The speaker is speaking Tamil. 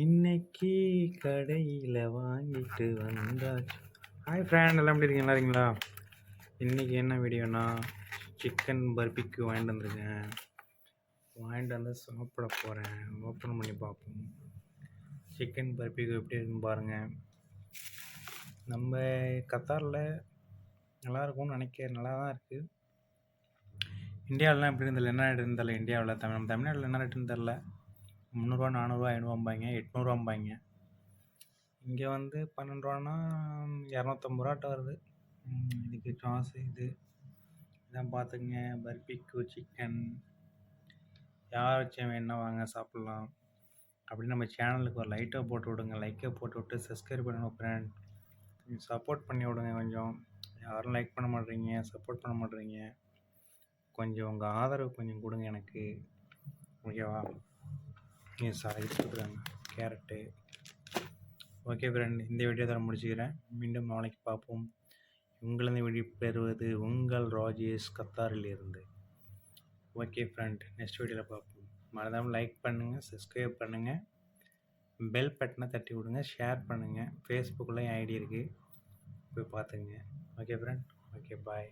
இன்னைக்கு கடையில் வாங்கிட்டு வந்தாச்சு. ஹாய் ஃப்ரெண்ட், எல்லாம் எப்படி இருக்கீங்க? நல்லா இருக்கீங்களா? இன்றைக்கி என்ன வீடியோனா, சிக்கன் பர்பிக்கு வாங்கிட்டு வந்திருக்கேன். வாங்கிட்டு வந்து சாப்பிட போகிறேன். ஓப்பன் பண்ணி பார்ப்போம். சிக்கன் பர்பிக்கு எப்படி இருக்குன்னு பாருங்கள். நம்ம கத்தாரில் நல்லாயிருக்கும்னு நினைக்கிறேன். நல்லா தான் இருக்குது. இந்தியாவிலலாம் எப்படி இருந்ததில்ல, என்ன ரேட் இருந்ததில்ல. இந்தியாவில் நம்ம தமிழ்நாட்டில் என்ன ரேட்டுன்னு தெரில. 300, 400, 500 800 இங்கே வந்து 12 ரூபான்னா 250 ரூபாட்ட வருது. இதுக்கு சாஸ் இதான் பார்த்துக்குங்க. பர்பிக்யூ சிக்கன் யாராச்சும் வேணா வாங்க சாப்பிட்லாம். அப்படின்னு நம்ம சேனலுக்கு ஒரு லைக்கை போட்டு விட்டு சப்ஸ்கிரைப் பண்ணணும் ஃப்ரெண்ட். சப்போர்ட் பண்ணி விடுங்க. கொஞ்சம் யாரும் லைக் பண்ண மாட்டேறீங்க, சப்போர்ட் பண்ண மாட்டேறீங்க. கொஞ்சம் உங்கள் ஆதரவு கொஞ்சம் கொடுங்க எனக்கு, ஓகேவா? இது கொடுக்குறாங்க கேரட்டு. ஓகே ஃப்ரெண்ட், இந்த வீடியோ தான் முடிச்சுக்கிறேன். மீண்டும் நாளைக்கு பார்ப்போம். உங்களது விடைபெறுவது உங்கள் ராஜேஷ், கத்தாரிலிருந்து. ஓகே ஃப்ரெண்ட், நெக்ஸ்ட் வீடியோவில் பார்ப்போம். மறக்காமல் லைக் பண்ணுங்கள், சப்ஸ்கிரைப் பண்ணுங்கள், பெல் பட்டனை தட்டி விடுங்க, ஷேர் பண்ணுங்கள். ஃபேஸ்புக்கில் என் ஐடி இருக்குது, போய் பார்த்துங்க. Okay friend, okay bye.